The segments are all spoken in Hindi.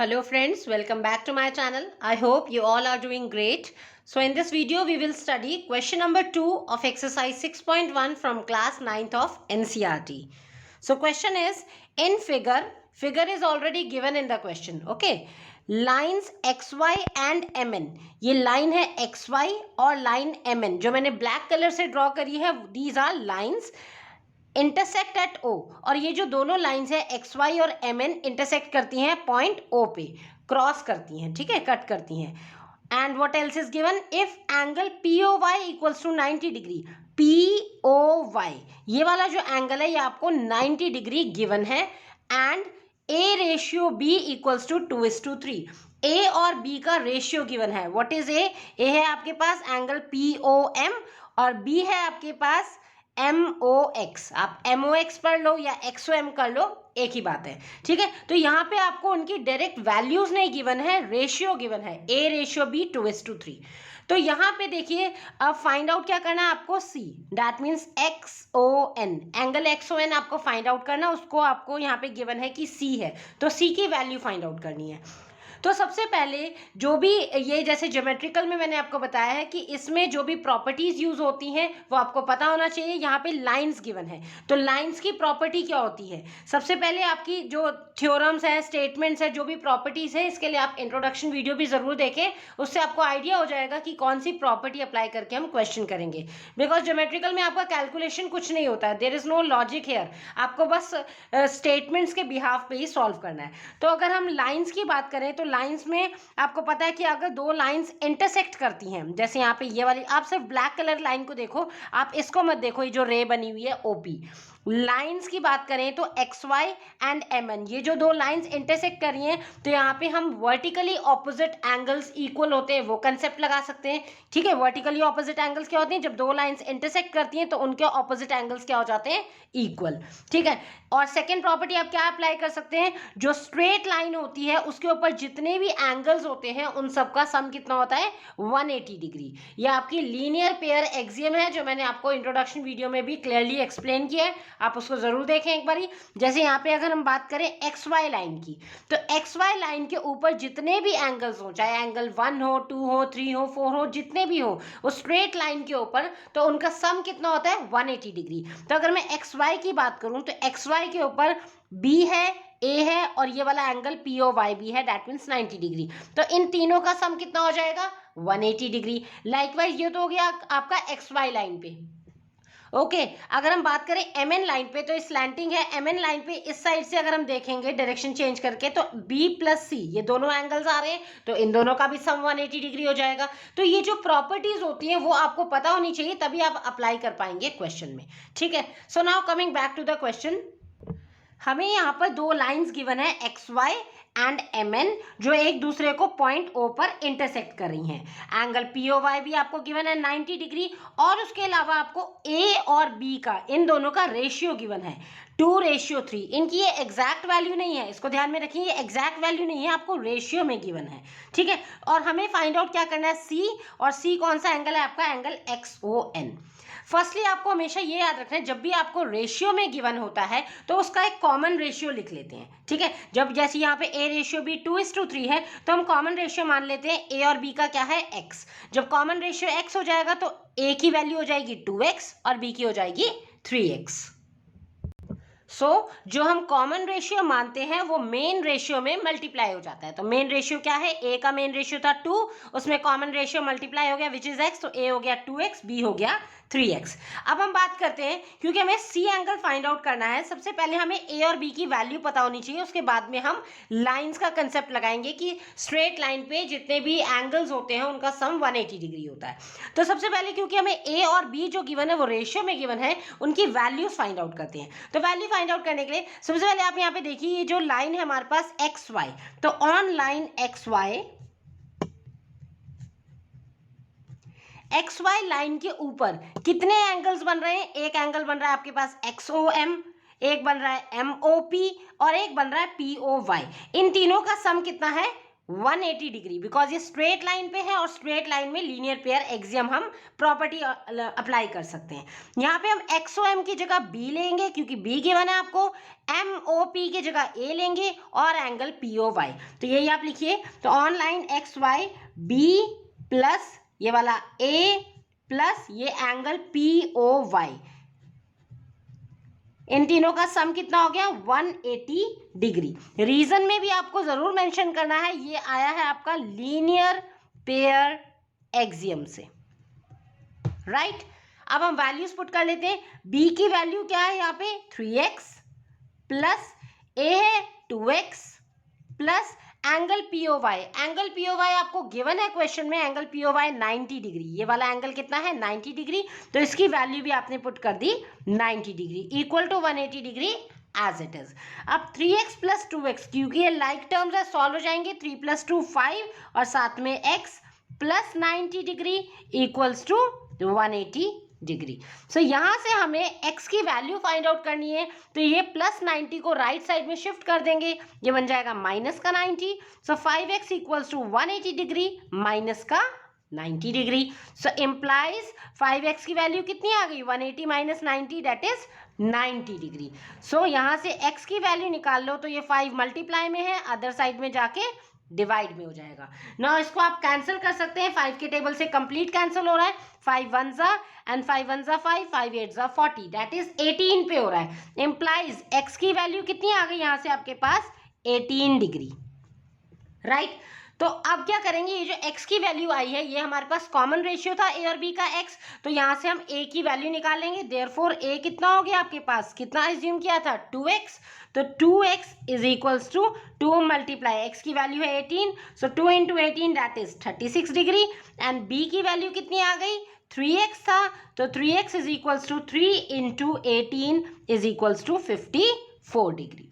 Hello friends, welcome back to my channel. I hope you all are doing great. So in this video we will study question number 2 of exercise 6.1 from class 9th of NCERT. So question is in figure is already given in the question. Okay. Lines XY and MN. ये line है XY और line MN जो मैंने black color से draw करी है. These are lines intersect at O और ये जो दोनों लाइंस है एक्स वाई और एम एन इंटरसेक्ट करती हैं पॉइंट ओ पे क्रॉस करती हैं. ठीक है, कट करती हैं. And what else is given if angle P O Y equals to 90 degree. P O Y ये वाला जो एंगल है ये आपको 90 डिग्री गिवन है. And A ratio B equals to 2:3. A और बी का रेशियो गिवन है. What is A? ए है आपके पास एंगल पी ओ एम और बी है आपके पास MOX. आप MOX पढ़ लो या XOM कर लो, एक ही बात है. ठीक है, तो यहाँ पे आपको उनकी डायरेक्ट वैल्यूज नहीं गिवन है, रेशियो गिवन है. A ratio B 2:3. तो यहाँ पे देखिए अब फाइंड आउट क्या करना है आपको C. That means XON angle XON आपको फाइंड आउट करना. उसको आपको यहाँ पे गिवन है कि C है तो C की वैल्यू फाइंड आउट करनी है. तो सबसे पहले जो भी ये जैसे ज्योमेट्रिकल में मैंने आपको बताया है कि इसमें जो भी प्रॉपर्टीज यूज होती हैं वो आपको पता होना चाहिए. यहाँ पे लाइंस गिवन है तो लाइंस की प्रॉपर्टी क्या होती है. सबसे पहले आपकी जो थ्योरम्स है, स्टेटमेंट्स है, जो भी प्रॉपर्टीज है, इसके लिए आप इंट्रोडक्शन वीडियो भी जरूर देखें. उससे आपको आइडिया हो जाएगा कि कौन सी प्रॉपर्टी अप्लाई करके हम क्वेश्चन करेंगे. बिकॉज ज्योमेट्रिकल में आपका कैलकुलेशन कुछ नहीं होता है. There is no logic here. आपको बस स्टेटमेंट्स के बिहाफ पे ही सॉल्व करना है. तो अगर हम लाइंस की बात करें तो लाइंस में आपको पता है कि अगर दो लाइंस इंटरसेक्ट करती हैं, जैसे यहाँ पे ये वाली, आप सिर्फ ब्लैक कलर लाइन को देखो, आप इसको मत देखो, ये जो रे बनी हुई है ओपी. लाइंस की बात करें तो x y and m n ये जो दो लाइंस इंटरसेक्ट कर रही हैं तो यहाँ पे हम वर्टिकली ऑपोजिट एंगल्स इक्वल होते हैं वो कंसेप्ट लगा सकते हैं. ठीक है, वर्टिकली ऑपोजिट एंगल्स क्या होते हैं? जब दो लाइंस इंटरसेक्ट करती हैं तो उनके ऑपोजिट एंगल्स क्या हो जाते हैं? इक्वल. ठीक है, और सेकेंड प्रॉपर्टी आप क्या अप्लाई कर सकते हैं? जो स्ट्रेट लाइन होती है उसके ऊपर जितने भी एंगल्स होते हैं उन सबका सम कितना होता है? 180 डिग्री. ये आपकी लीनियर पेयर एक्सियम है जो मैंने आपको इंट्रोडक्शन वीडियो में भी क्लियरली एक्सप्लेन किया है. आप उसको जरूर देखें एक बारी. जैसे यहाँ पे अगर हम बात करें एक्स वाई लाइन की तो एक्स वाई लाइन के ऊपर जितने भी एंगल्स हो, चाहे एंगल 1 हो, 2 हो, 3 हो, 4 हो, जितने भी हो वो स्ट्रेट लाइन के ऊपर, तो उनका सम कितना होता है? 180 डिग्री. तो अगर मैं एक्स वाई की बात करूं तो एक्स वाई के ऊपर B है, A है और ये वाला एंगल POY भी है. That means 90 degree. तो इन तीनों का सम कितना हो जाएगा? 180 डिग्री. लाइकवाइज ये तो हो गया आपका एक्स वाई लाइन पे. ओके अगर हम बात करें एम एन लाइन पे तो स्लैंटिंग है. एम एन लाइन पे इस साइड से अगर हम देखेंगे डायरेक्शन चेंज करके तो B प्लस C ये दोनों एंगल्स आ रहे हैं तो इन दोनों का भी सम 180 डिग्री हो जाएगा. तो ये जो प्रॉपर्टीज होती हैं वो आपको पता होनी चाहिए, तभी आप अप्लाई कर पाएंगे क्वेश्चन में. ठीक है, so now coming back to the question. हमें यहाँ पर दो लाइंस गिवन है x y and m n जो एक दूसरे को पॉइंट ओ पर इंटरसेक्ट कर रही हैं. एंगल पी ओ वाई भी आपको गिवन है 90 डिग्री और उसके अलावा आपको ए और बी का, इन दोनों का रेशियो गिवन है 2:3. इनकी ये एग्जैक्ट वैल्यू नहीं है, इसको ध्यान में रखिए, ये एग्जैक्ट वैल्यू नहीं है, आपको रेशियो में गिवन है. ठीक है, और हमें फाइंड आउट क्या करना है? सी. और सी कौन सा एंगल है? आपका एंगल XON. फर्स्टली आपको हमेशा ये याद रखना है जब भी आपको रेशियो में गिवन होता है तो उसका एक कॉमन रेशियो लिख लेते हैं. ठीक है, जब जैसे यहाँ पे A रेशियो B 2:3 है तो हम कॉमन रेशियो मान लेते हैं A और B का क्या है? X. जब कॉमन रेशियो X हो जाएगा तो A की वैल्यू हो जाएगी 2X और B की हो जाएगी 3X. जो हम कॉमन रेशियो मानते हैं वो मेन रेशियो में मल्टीप्लाई हो जाता है. तो मेन रेशियो क्या है? A का मेन रेशियो था 2, उसमें कॉमन रेशियो मल्टीप्लाई हो गया विच इज X, तो A हो गया 2X, B हो गया 3X. अब हम बात करते हैं, क्योंकि हमें C एंगल फाइंड आउट करना है, सबसे पहले हमें A और B की वैल्यू पता होनी चाहिए. उसके बाद में हम लाइंस का कंसेप्ट लगाएंगे कि स्ट्रेट लाइन पे जितने भी एंगल्स होते हैं उनका सम 180 डिग्री होता है. तो सबसे पहले क्योंकि हमें A और B जो गिवन है वो रेशियो में गिवन है, उनकी वैल्यूज फाइंड आउट करते हैं. तो वैल्यू फाइंड आउट करने के लिए सबसे पहले आप यहाँ पे देखिए ये जो लाइन है हमारे पास XY, तो ऑन लाइन XY लाइन के ऊपर कितने एंगल्स बन रहे हैं? एक एंगल बन रहा है आपके पास XOM, एक बन रहा है MOP और एक बन रहा है POY. इन तीनों का सम कितना है? 180 डिग्री, बिकॉज ये स्ट्रेट लाइन पे है और स्ट्रेट लाइन में लीनियर पेयर एक्सियम हम प्रॉपर्टी अप्लाई कर सकते हैं। यहाँ पे हम एक्स ओ एम की जगह बी लेंगे क्योंकि बी गिवन है आपको, एम ओ पी की जगह ए लेंगे और एंगल पी ओ वाई। तो यही आप लिखिए, तो on line x y b plus ये वाला ए प्लस ये एंगल पी ओ वाई, इन तीनों का सम कितना हो गया 180 डिग्री। रीजन में भी आपको जरूर मेंशन करना है, ये आया है आपका लीनियर पेयर एक्सियम से, राइट। अब हम वैल्यूज पुट कर लेते हैं। बी की वैल्यू क्या है यहाँ पे 3x प्लस ए है 2x plus angle P O y. Angle P O y आपको गिवन है क्वेश्चन में, angle P O y 90 degree, ये वाला एंगल कितना है 90 डिग्री, तो इसकी वैल्यू भी आपने पुट कर दी 90 degree equal to 180 degree as it is. अब 3x प्लस 2x, क्योंकि ये लाइक टर्म्स है, सॉल्व हो जाएंगे। 3 प्लस 2 5 और साथ में x plus 90 degree equals to 180 degree. So यहाँ से हमें x की वैल्यू फाइंड आउट करनी है, तो ये प्लस 90 को राइट साइड में शिफ्ट कर देंगे, ये बन जाएगा माइनस का 90। So 5x equals to 180 degree minus का 90 डिग्री। सो इम्प्लाइज 5x की वैल्यू कितनी आ गई 180 minus 90 that is 90 degree. So यहाँ से x की वैल्यू निकाल लो, तो ये 5 मल्टीप्लाई में है, अदर साइड में जाके डिवाइड में हो जाएगा ना। इसको आप कैंसिल कर सकते हैं, 5 के टेबल से कंप्लीट कैंसिल हो रहा है, 5 1 जा एंड 5 1 जा 5, 5 8 जा 40 दैट इज 18 पे हो रहा है। इम्प्लाइज x की वैल्यू कितनी आ गई यहाँ से आपके पास 18 डिग्री, राइट। तो अब क्या करेंगे, ये जो x की वैल्यू आई है ये हमारे पास कॉमन रेशियो था a और b का x, तो यहाँ से हम a की वैल्यू निकाल लेंगे। देयरफॉर a कितना हो गया आपके पास, कितना एज्यूम किया था 2x, तो 2x is equals to 2 multiply x की वैल्यू है 18, so 2 into 18 that is 36 degree and b की वैल्यू कितनी आ गई 3x था, तो 3x is equals to 3 into 18 is equals to 54 degree.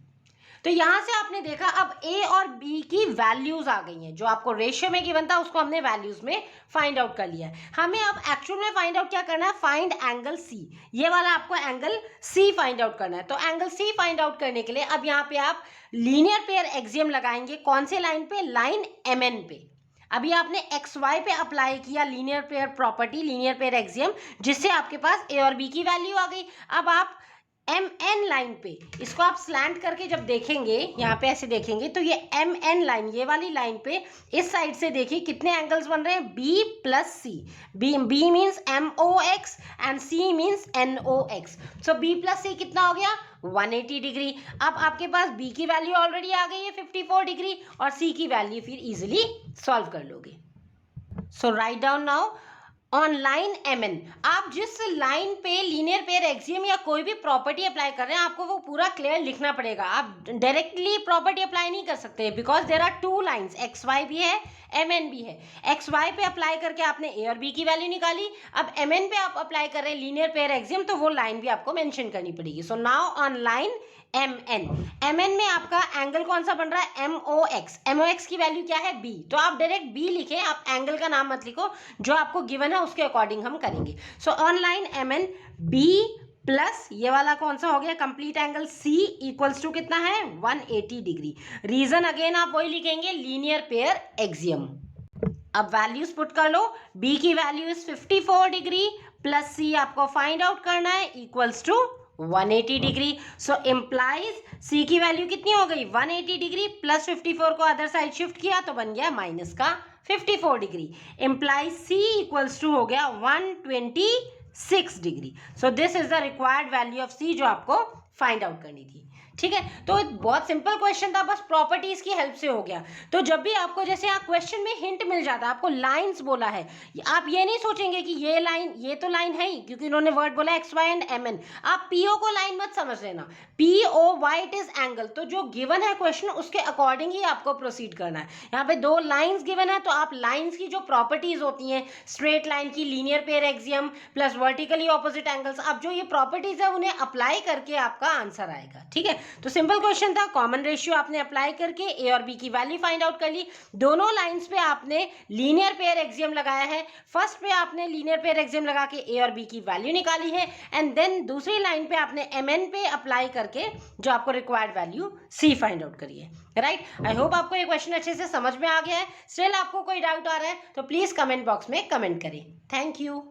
तो यहां से आपने देखा अब a और b की वैल्यूज आ गई हैं, जो आपको रेशियो में गिवन था उसको हमने वैल्यूज में फाइंड आउट कर लिया है। हमें अब एक्चुअल में फाइंड आउट क्या करना है, फाइंड एंगल c, ये वाला आपको एंगल c फाइंड आउट करना है। तो एंगल c फाइंड आउट करने के लिए अब यहाँ पे आप लीनियर पेयर एक्सियम लगाएंगे, कौन से लाइन पे, लाइन mn पे। अभी आपने एक्स वाई पे अप्लाई किया linear pair property, linear pair axiom, जिससे आपके पास a और b की वैल्यू आ गई। अब आप mn लाइन पे इसको आप स्लैंट करके जब देखेंगे, यहाँ पे ऐसे देखेंगे, तो ये mn लाइन, ये वाली लाइन पे इस साइड से देखिए कितने एंगल्स बन रहे हैं b plus c। b means mox and c means nox। So b plus c कितना हो गया 180 डिग्री। अब आपके पास b की वैल्यू ऑलरेडी आ गई है 54 डिग्री और c की वैल्यू फिर इजिली सॉल्व कर लोगे। So write down now on line mn, आप जिस लाइन पे लीनियर पेयर एक्सियम या कोई भी प्रॉपर्टी अप्लाई कर रहे हैं आपको वो पूरा क्लियर लिखना पड़ेगा। आप डायरेक्टली प्रॉपर्टी अप्लाई नहीं कर सकते, because there are two lines, x y भी है mn भी है। एक्स वाई पे अप्लाई करके आपने a और b की वैल्यू निकाली, अब mn पे आप अप्लाई कर रहे हैं लीनियर पेयर एक्सियम, तो वो लाइन भी आपको मेंशन करनी पड़ेगी। So now on line mn में आपका एंगल कौन सा बन रहा है mox की वैल्यू क्या है b, तो आप डायरेक्ट b लिखे, आप एंगल का नाम मत लिखो, जो आपको गिवन है उसके अकॉर्डिंग हम करेंगे। So on line mn b plus ये वाला कौन सा हो गया complete angle c equals to कितना है 180 डिग्री। रीजन अगेन आप वही लिखेंगे, लीनियर पेयर एक्सियम। अब वैल्यूज पुट कर लो, b की value is 54 degree plus c आपको फाइंड आउट करना है equals to 180 degree. So implies c की वैल्यू कितनी हो गई 180 डिग्री प्लस 54 को अदर साइड शिफ्ट किया तो बन गया माइनस का 54 degree. Implies c equals to हो गया 126 degree. So this is the required value of c जो आपको फाइंड आउट करनी थी। ठीक है, तो बहुत सिंपल क्वेश्चन था, बस प्रॉपर्टीज की हेल्प से हो गया। तो जब भी आपको जैसे यहाँ क्वेश्चन में हिंट मिल जाता है, आपको लाइंस बोला है, आप ये नहीं सोचेंगे कि ये लाइन, ये तो लाइन है ही, क्योंकि इन्होंने वर्ड बोला एक्स वाई एंड mn, आप पीओ को लाइन मत समझ लेना, PO why it is angle. तो जो गिवन है क्वेश्चन उसके अकॉर्डिंग ही आपको प्रोसीड करना है। यहाँ पे दो लाइन्स गिवन है, तो आप लाइन्स की जो प्रॉपर्टीज होती हैं, स्ट्रेट लाइन की, linear pair axiom plus vertically opposite angles, अब जो ये प्रॉपर्टीज है उन्हें अप्लाई करके आपका आंसर आएगा। ठीक है, तो सिंपल क्वेश्चन था, कॉमन रेशियो आपने अप्लाई करके ए और बी की वैल्यू फाइंड आउट कर ली। दोनों लाइंस पे आपने लीनियर पेयर एक्सियम लगाया है। फर्स्ट पे आपने लीनियर पेयर एक्सियम लगा के ए और बी की वैल्यू निकाली है, एंड देन दूसरी लाइन पे आपने mn पे अप्लाई करके जो आपको required value c find out करी है। राइट, आई होप आपको ये क्वेश्चन अच्छे से समझ में आ गया है। स्टिल आपको कोई डाउट आ रहा है तो प्लीज कमेंट बॉक्स में कमेंट करें। Thank you.